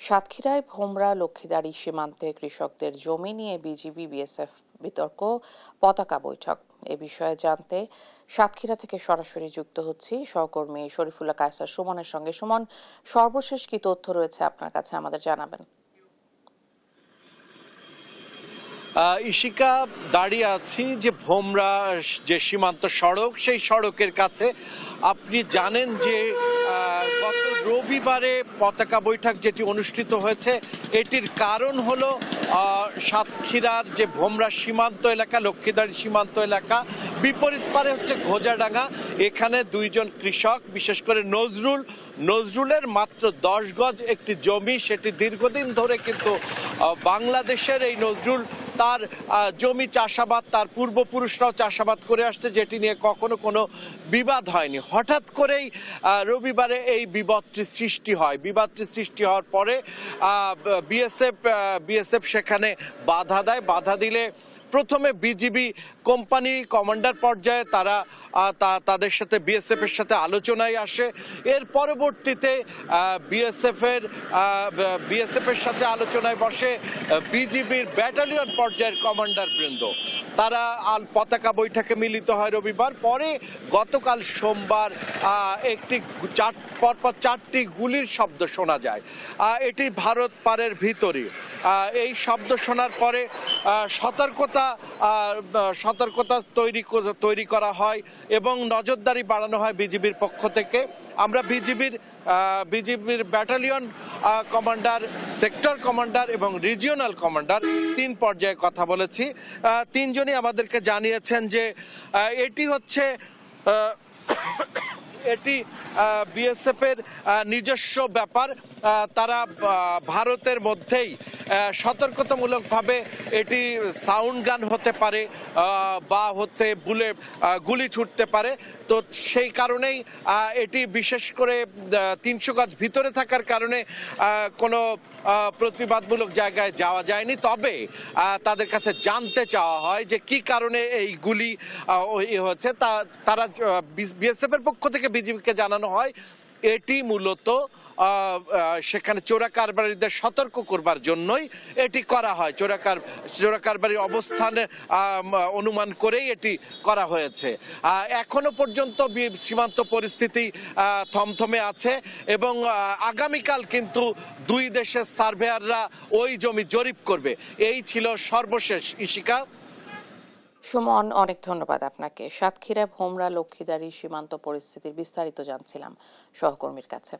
সাতক্ষীরায় ভোমরা লক্ষ্মীদারি সীমান্তে কৃষকদের জমি নিয়ে বিজিবি বিএসএফ বিতর্ক পতাকা বৈঠক। এ বিষয়ে জানতে সাতক্ষীরা থেকে সরাসরি যুক্ত হচ্ছি সহকর্মী শরীফুল্লাহ কায়সার সুমনের সঙ্গে। সুমন, সর্বশেষ কি তথ্য রয়েছে আপনার কাছে, আমাদের জানাবেন। ইশিকা, দাঁড়িয়ে আছি যে ভোমরা যে সীমান্ত সড়ক, সেই সড়কের কাছে। আপনি জানেন যে গত রবিবারে পতাকা বৈঠক যেটি অনুষ্ঠিত হয়েছে, এটির কারণ হলো সাতক্ষীরার যে ভোমরা সীমান্ত এলাকা, লক্ষ্মীদারি সীমান্ত এলাকা, বিপরীত পারে হচ্ছে ঘোজাডাঙ্গা। এখানে দুইজন কৃষক, বিশেষ করে নজরুলের মাত্র 10 গজ একটি জমি, সেটি দীর্ঘদিন ধরে কিন্তু বাংলাদেশের এই নজরুল তার জমি চাষাবাদ, তার পূর্বপুরুষরাও চাষাবাদ করে আসছে, যেটি নিয়ে কখনো কোনো বিবাদ হয়নি। হঠাৎ করেই রবিবারে এই বিবাদটি সৃষ্টি হওয়ার পরে বিএসএফ সেখানে বাধা দেয়। বাধা দিলে প্রথমে বিজিবি কোম্পানি কমান্ডার পর্যায়ে তাদের সাথে বিএসএফ এর সাথে আলোচনায় আসে। এর পরবর্তীতে বিএসএফ এর সাথে আলোচনায় বসে বিজিবির ব্যাটালিয়ন পর্যায়ের কমান্ডার বৃন্দ। তারা পতাকা বৈঠকে মিলিত হয় রবিবার। পরে গতকাল সোমবার একটি পরপর 4টি গুলির শব্দ শোনা যায়। এটি ভারত পারের ভিতরে। এই শব্দ শোনার পরে সতর্কতা তৈরি করা হয় এবং নজরদারি বাড়ানো হয় বিজিবির পক্ষ থেকে। আমরা বিজিবির ব্যাটালিয়ন কমান্ডার, সেক্টর কমান্ডার এবং রিজিওনাল কমান্ডার 3 পর্যায়ে কথা বলেছি। তিনজনই আমাদেরকে জানিয়েছেন যে এটি বিএসএফ এর নিজস্ব ব্যাপার। তারা ভারতের মধ্যেই সতর্কতামূলকভাবে এটি সাউন্ড গান হতে পারে বা গুলি ছুটতে পারে। তো সেই কারণেই এটি বিশেষ করে 300 গজ ভিতরে থাকার কারণে কোনো প্রতিবাদমূলক জায়গায় যাওয়া যায়নি। তবে তাদের কাছে জানতে চাওয়া হয় যে কি কারণে এই গুলি হয়েছে। তারা বিএসএফ এর পক্ষ থেকে বিজিবিকে জানানো হয় এটি মূলত সেখানে চোরা কারবারিদের সতর্ক করবার জন্যই এটি করা হয়। চোরা কারবারির অবস্থানে অনুমান করেই এটি করা হয়েছে। এখনো পর্যন্ত সীমান্ত পরিস্থিতি থমথমে আছে এবং আগামীকাল কিন্তু দুই দেশের সার্ভেয়াররা ওই জমি জরিপ করবে। এই ছিল সর্বশেষ। ইশিকা। সুমন, অনেক ধন্যবাদ আপনাকে। সাতক্ষীরা ভোমরা লক্ষ্মীদারি সীমান্ত পরিস্থিতির বিস্তারিত জানছিলাম সহকর্মীর কাছে।